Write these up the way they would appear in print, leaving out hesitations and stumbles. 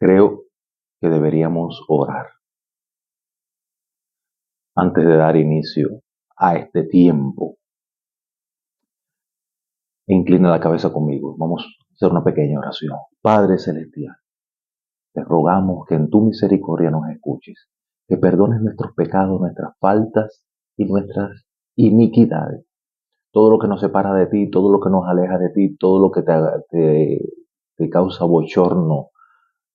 Creo que deberíamos orar antes de dar inicio a este tiempo. Inclina la cabeza conmigo. Vamos a hacer una pequeña oración. Padre Celestial, te rogamos que en tu misericordia nos escuches, que perdones nuestros pecados, nuestras faltas y nuestras iniquidades. Todo lo que nos separa de ti, todo lo que nos aleja de ti, todo lo que te causa bochorno,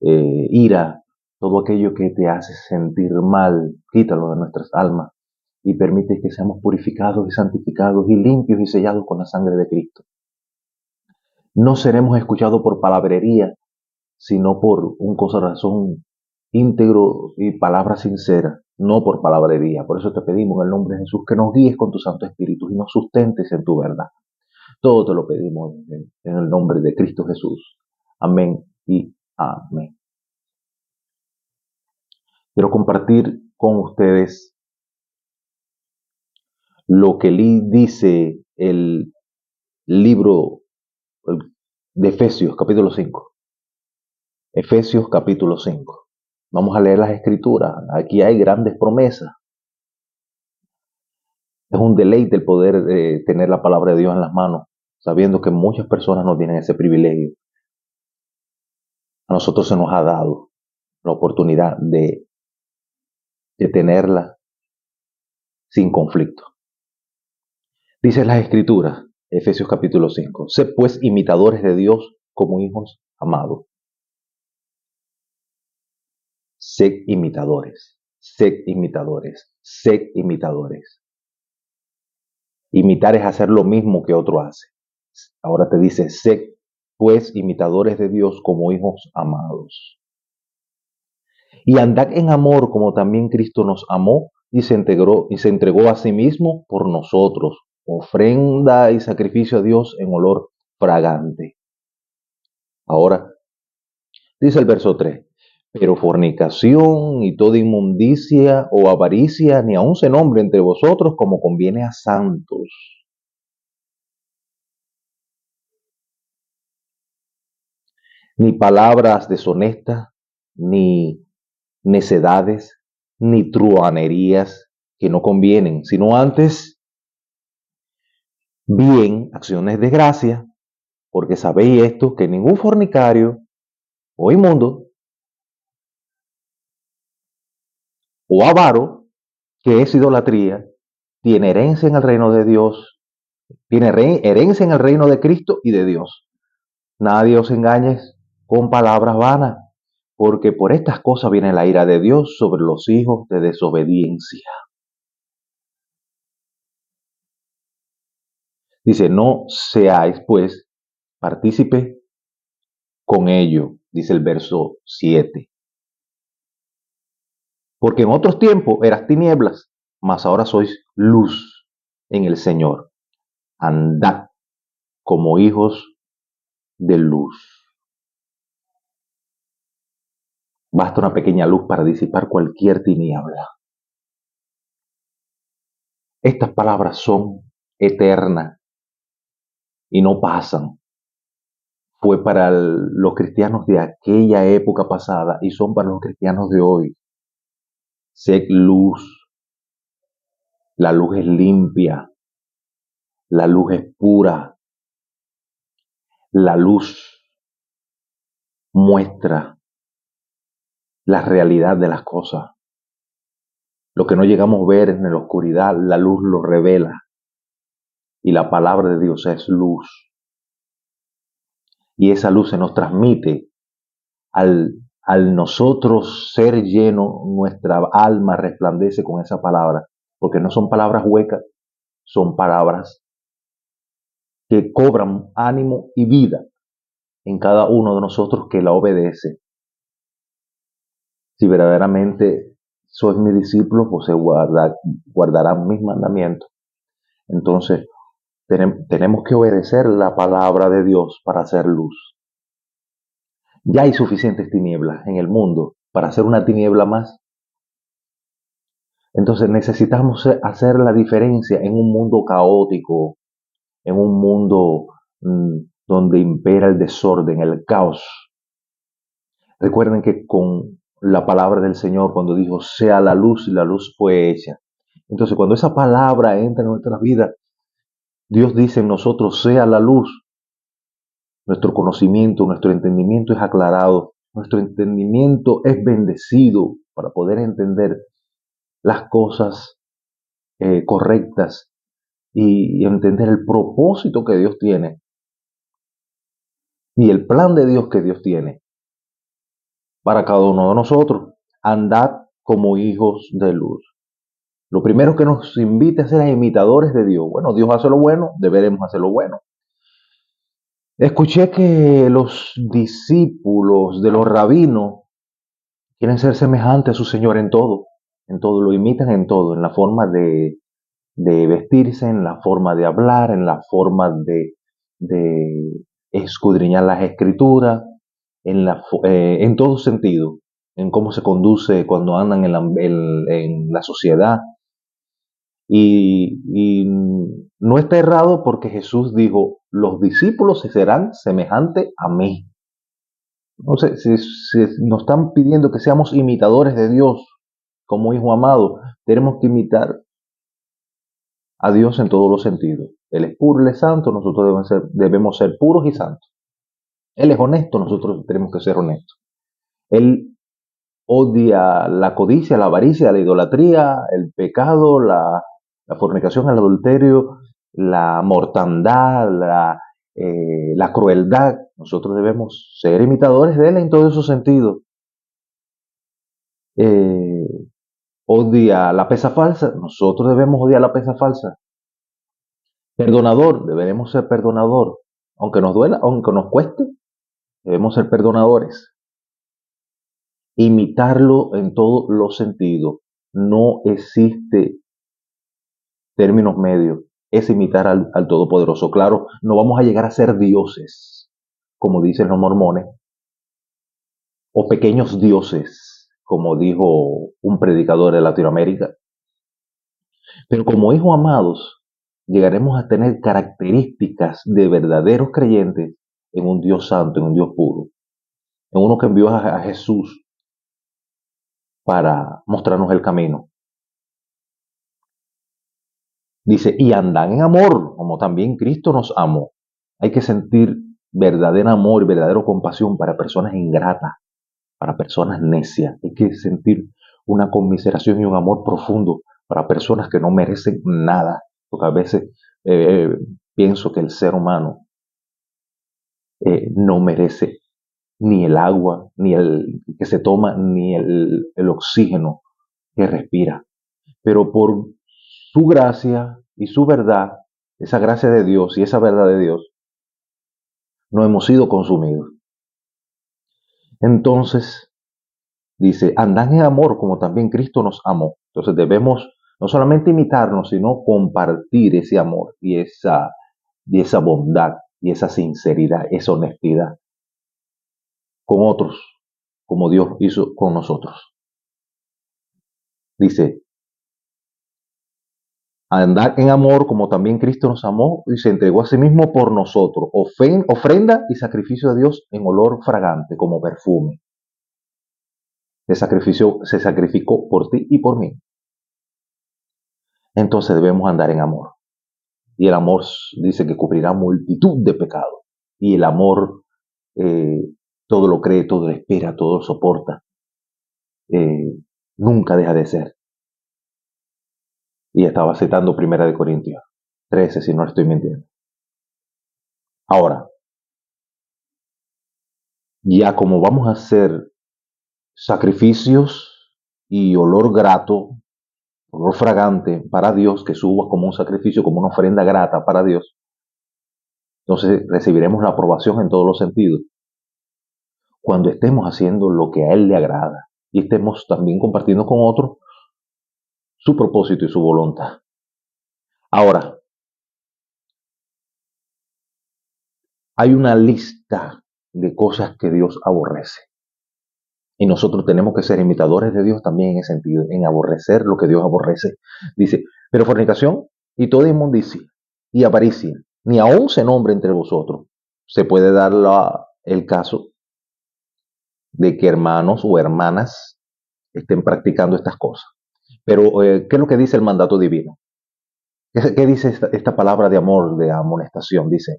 ira, todo aquello que te hace sentir mal, quítalo de nuestras almas y permite que seamos purificados y santificados y limpios y sellados con la sangre de Cristo. No seremos escuchados por palabrería, sino por un corazón íntegro y palabra sincera, no por palabrería. Por eso te pedimos en el nombre de Jesús que nos guíes con tu Santo Espíritu y nos sustentes en tu verdad. Todo te lo pedimos en el nombre de Cristo Jesús. Amén y amén. Quiero compartir con ustedes lo que dice el libro de Efesios, capítulo 5. Efesios, capítulo 5. Vamos a leer las escrituras. Aquí hay grandes promesas. Es un deleite el poder tener la palabra de Dios en las manos, sabiendo que muchas personas no tienen ese privilegio. A nosotros se nos ha dado la oportunidad de tenerla sin conflicto. Dice las escrituras, Efesios capítulo 5, sed pues imitadores de Dios como hijos amados. Sed imitadores, sed imitadores, sed imitadores. Imitar es hacer lo mismo que otro hace. Ahora te dice, sed pues imitadores de Dios como hijos amados. Y andad en amor como también Cristo nos amó y se entregó a sí mismo por nosotros, ofrenda y sacrificio a Dios en olor fragante. Ahora, dice el verso 3, pero fornicación y toda inmundicia o avaricia ni aun se nombre entre vosotros como conviene a santos. Ni palabras deshonestas, ni necedades, ni truhanerías que no convienen, sino antes bien acciones de gracia, porque sabéis esto, que ningún fornicario o inmundo o avaro, que es idolatría, tiene herencia en el reino de Dios, tiene herencia en el reino de Cristo y de Dios. Nadie os engañe con palabras vanas, porque por estas cosas viene la ira de Dios sobre los hijos de desobediencia. Dice, no seáis pues partícipe con ello, dice el verso 7. Porque en otros tiempos eras tinieblas, mas ahora sois luz en el Señor. Andad como hijos de luz. Basta una pequeña luz para disipar cualquier tiniebla. Estas palabras son eternas y no pasan. Fue para los cristianos de aquella época pasada y son para los cristianos de hoy. Sed luz. La luz es limpia. La luz es pura. La luz muestra la realidad de las cosas. Lo que no llegamos a ver en la oscuridad, la luz lo revela. Y la palabra de Dios es luz. Y esa luz se nos transmite al nosotros ser lleno, nuestra alma resplandece con esa palabra. Porque no son palabras huecas, son palabras que cobran ánimo y vida en cada uno de nosotros que la obedece. Si verdaderamente sois mi discípulo, pues guardarán mis mandamientos. Entonces, tenemos que obedecer la palabra de Dios para hacer luz. Ya hay suficientes tinieblas en el mundo para hacer una tiniebla más. Entonces necesitamos hacer la diferencia en un mundo caótico, en un mundo donde impera el desorden, el caos. Recuerden que con la palabra del Señor, cuando dijo, sea la luz, y la luz fue hecha. Entonces, cuando esa palabra entra en nuestra vida, Dios dice en nosotros, sea la luz. Nuestro conocimiento, nuestro entendimiento es aclarado. Nuestro entendimiento es bendecido para poder entender las cosas correctas y entender el propósito que Dios tiene y el plan de Dios que Dios tiene para cada uno de nosotros. Andad como hijos de luz. Lo primero que nos invita a ser imitadores de Dios. Bueno, Dios hace lo bueno, deberemos hacer lo bueno. Escuché que los discípulos de los rabinos quieren ser semejantes a su Señor en todo, lo imitan en todo, en la forma de vestirse, en la forma de hablar, en la forma de escudriñar las escrituras, en todo sentido, en cómo se conduce cuando andan en la sociedad. Y no está errado porque Jesús dijo, los discípulos se serán semejantes a mí. No sé, si nos están pidiendo que seamos imitadores de Dios como hijo amado, tenemos que imitar a Dios en todos los sentidos. Él es puro, Él es santo, nosotros debemos ser puros y santos. Él es honesto, nosotros tenemos que ser honestos. Él odia la codicia, la avaricia, la idolatría, el pecado, la fornicación, el adulterio, la mortandad, la crueldad. Nosotros debemos ser imitadores de Él en todos esos sentidos. Odia la pesa falsa, nosotros debemos odiar la pesa falsa. Perdonador, deberemos ser perdonador. Aunque nos duela, aunque nos cueste, debemos ser perdonadores. Imitarlo en todos los sentidos. No existe términos medios. Es imitar al Todopoderoso. Claro, no vamos a llegar a ser dioses, como dicen los mormones, o pequeños dioses, como dijo un predicador de Latinoamérica. Pero como hijos amados, llegaremos a tener características de verdaderos creyentes en un Dios santo, en un Dios puro, en uno que envió a Jesús para mostrarnos el camino. Dice, y andan en amor, como también Cristo nos amó. Hay que sentir verdadero amor y verdadera compasión para personas ingratas, para personas necias. Hay que sentir una conmiseración y un amor profundo para personas que no merecen nada. Porque a veces eh, pienso que el ser humano no merece ni el agua, ni el que se toma, ni el oxígeno que respira. Pero por su gracia y su verdad, esa gracia de Dios y esa verdad de Dios, no hemos sido consumidos. Entonces, dice, andad en amor como también Cristo nos amó. Entonces debemos no solamente imitarnos, sino compartir ese amor y esa bondad y esa sinceridad, esa honestidad con otros, como Dios hizo con nosotros. Dice, andar en amor como también Cristo nos amó y se entregó a sí mismo por nosotros, ofrenda y sacrificio de Dios en olor fragante, como perfume. Se sacrificó por ti y por mí. Entonces debemos andar en amor. Y el amor dice que cubrirá multitud de pecados. Y el amor eh, todo lo cree, todo lo espera, todo lo soporta. Nunca deja de ser. Y estaba citando 1 Corintios 13, si no estoy mintiendo. Ahora, ya como vamos a hacer sacrificios y olor grato, olor fragante para Dios, que suba como un sacrificio, como una ofrenda grata para Dios, entonces recibiremos la aprobación en todos los sentidos. Cuando estemos haciendo lo que a Él le agrada y estemos también compartiendo con otros su propósito y su voluntad. Ahora, hay una lista de cosas que Dios aborrece. Y nosotros tenemos que ser imitadores de Dios también en ese sentido, en aborrecer lo que Dios aborrece. Dice, pero fornicación y toda inmundicia y avaricia, ni aún se nombre entre vosotros. Se puede dar el caso de que hermanos o hermanas estén practicando estas cosas. Pero, ¿qué es lo que dice el mandato divino? ¿Qué dice esta palabra de amor, de amonestación? Dice,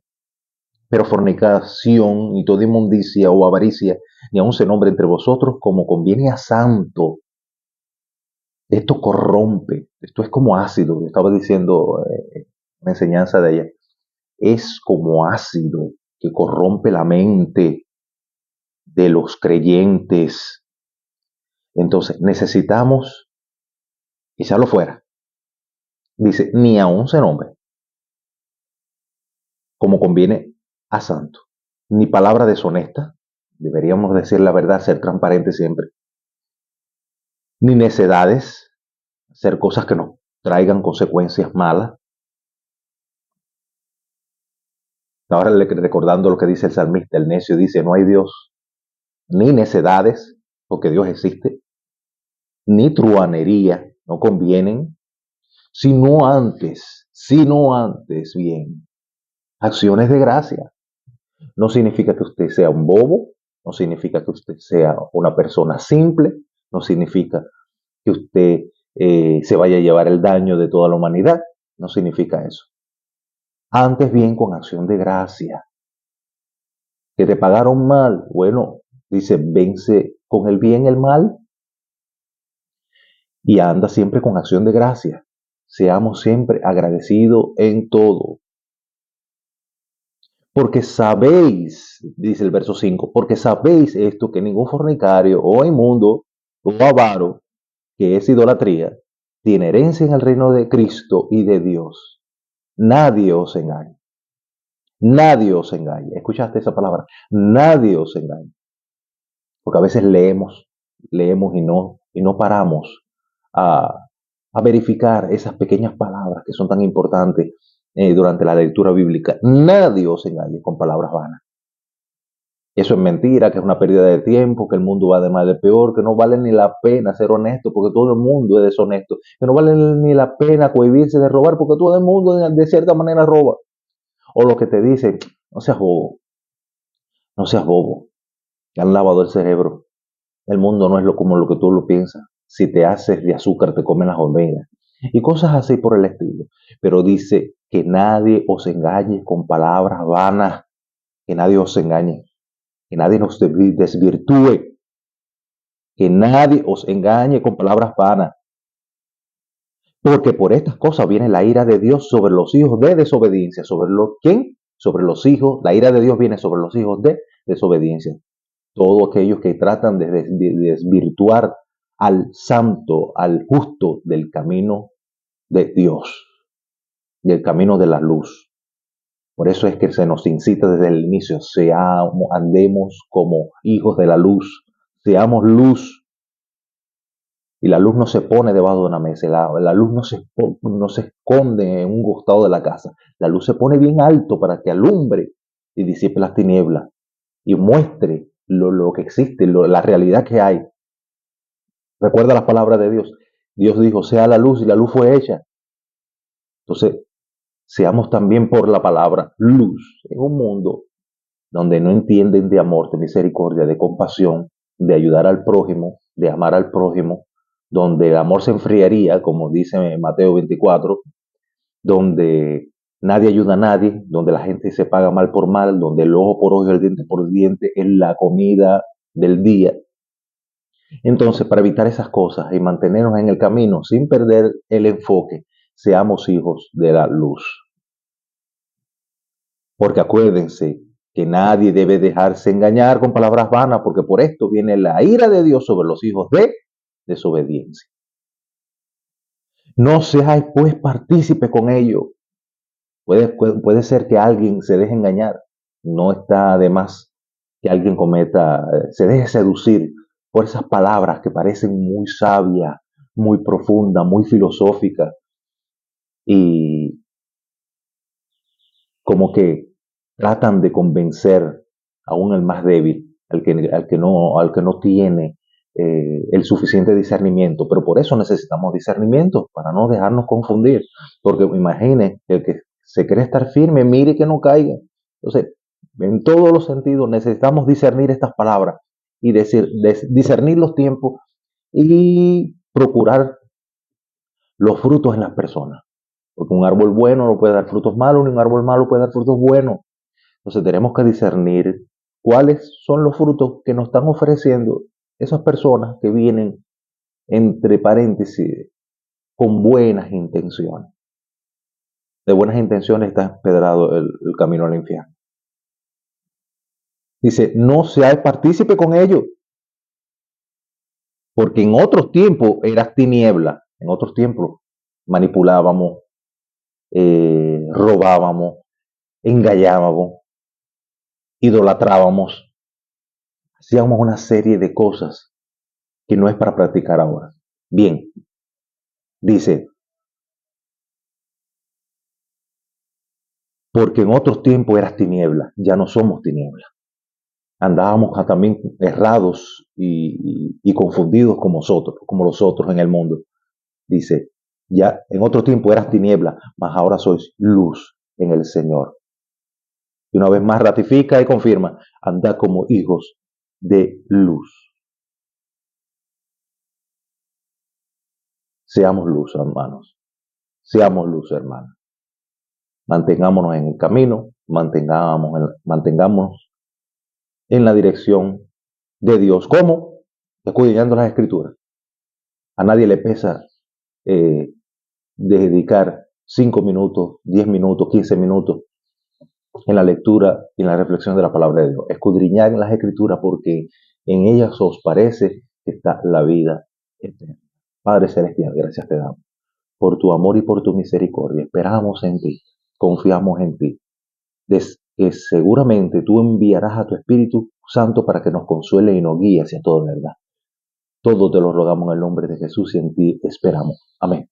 pero fornicación y toda inmundicia o avaricia, ni aun se nombre entre vosotros como conviene a santo. Esto corrompe, esto es como ácido, estaba diciendo una enseñanza de ella, es como ácido que corrompe la mente de los creyentes. Entonces necesitamos echarlo fuera. Dice, ni aun se nombre como conviene a santo, ni palabra deshonesta, deberíamos decir la verdad, ser transparentes siempre, ni necedades, hacer cosas que nos traigan consecuencias malas. Ahora recordando lo que dice el salmista, el necio dice, no hay Dios, ni necedades, porque Dios existe, ni truanería, no convienen, sino antes bien, acciones de gracia. No significa que usted sea un bobo, no significa que usted sea una persona simple, no significa que usted se vaya a llevar el daño de toda la humanidad, no significa eso. Antes bien con acción de gracia. Que te pagaron mal, bueno, dice, vence con el bien el mal y anda siempre con acción de gracia. Seamos siempre agradecidos en todo. Porque sabéis, dice el verso 5, porque sabéis esto, que ningún fornicario o inmundo o avaro, que es idolatría, tiene herencia en el reino de Cristo y de Dios. Nadie os engañe. Nadie os engañe. ¿Escuchaste esa palabra? Nadie os engañe. Porque a veces leemos y no paramos a, a verificar esas pequeñas palabras que son tan importantes durante la lectura bíblica. Nadie os engañe con palabras vanas. Eso es mentira, que es una pérdida de tiempo, que el mundo va de mal de peor, que no vale ni la pena ser honesto porque todo el mundo es deshonesto, que no vale ni la pena cohibirse de robar porque todo el mundo de cierta manera roba. O lo que te dicen, no seas bobo, no seas bobo, te han lavado el cerebro. El mundo no es como lo que tú lo piensas. Si te haces de azúcar, te comen las hormigas. Y cosas así por el estilo. Pero dice que nadie os engañe con palabras vanas, que nadie os engañe, que nadie nos desvirtúe, que nadie os engañe con palabras vanas. Porque por estas cosas viene la ira de Dios sobre los hijos de desobediencia. ¿Sobre los quién? Sobre los hijos. La ira de Dios viene sobre los hijos de desobediencia. Todos aquellos que tratan de desvirtuar al santo, al justo del camino de Dios, del camino de la luz. Por eso es que se nos incita desde el inicio, andemos como hijos de la luz, seamos luz. Y la luz no se pone debajo de una mesa, la luz no se esconde en un costado de la casa, la luz se pone bien alto para que alumbre y disipe las tinieblas y muestre lo que existe, la realidad que hay. Recuerda las palabras de Dios. Dios dijo, sea la luz y la luz fue hecha. Entonces, seamos también por la palabra luz en un mundo donde no entienden de amor, de misericordia, de compasión, de ayudar al prójimo, de amar al prójimo, donde el amor se enfriaría, como dice Mateo 24, donde nadie ayuda a nadie, donde la gente se paga mal por mal, donde el ojo por ojo y el diente por diente es la comida del día. Entonces, para evitar esas cosas y mantenernos en el camino sin perder el enfoque, seamos hijos de la luz. Porque acuérdense que nadie debe dejarse engañar con palabras vanas, porque por esto viene la ira de Dios sobre los hijos de desobediencia. No seáis pues partícipe con ello. Puede ser que alguien se deje engañar. No está de más que alguien se deje seducir por esas palabras que parecen muy sabias, muy profundas, muy filosóficas y como que tratan de convencer aún el más débil, al que no tiene el suficiente discernimiento. Pero por eso necesitamos discernimiento, para no dejarnos confundir. Porque imagine, el que se cree estar firme, mire que no caiga. Entonces, en todos los sentidos necesitamos discernir estas palabras y discernir los tiempos y procurar los frutos en las personas. Porque un árbol bueno no puede dar frutos malos, ni un árbol malo puede dar frutos buenos. Entonces tenemos que discernir cuáles son los frutos que nos están ofreciendo esas personas que vienen, entre paréntesis, con buenas intenciones. De buenas intenciones está empedrado el camino al infierno. Dice, no seáis partícipe con ellos, porque en otros tiempos eras tiniebla, en otros tiempos manipulábamos, robábamos, engañábamos, idolatrábamos, hacíamos una serie de cosas que no es para practicar ahora. Bien, dice, porque en otros tiempos eras tiniebla, ya no somos tiniebla. Andábamos también errados y confundidos como los otros en el mundo. Dice, ya en otro tiempo eras tiniebla, mas ahora sois luz en el Señor. Y una vez más ratifica y confirma, andad como hijos de luz. Seamos luz, hermanos. Seamos luz, hermanos. Mantengámonos en el camino, mantengámonos en la dirección de Dios. ¿Cómo? Escudriñando las Escrituras. A nadie le pesa dedicar 5 minutos, 10 minutos, 15 minutos en la lectura y en la reflexión de la palabra de Dios. Escudriñar en las Escrituras porque en ellas os parece que está la vida eterna. Padre Celestial, gracias te damos por tu amor y por tu misericordia. Esperamos en ti, confiamos en ti, que seguramente tú enviarás a tu Espíritu Santo para que nos consuele y nos guíe hacia toda verdad. Todo te lo rogamos en el nombre de Jesús y en ti esperamos. Amén.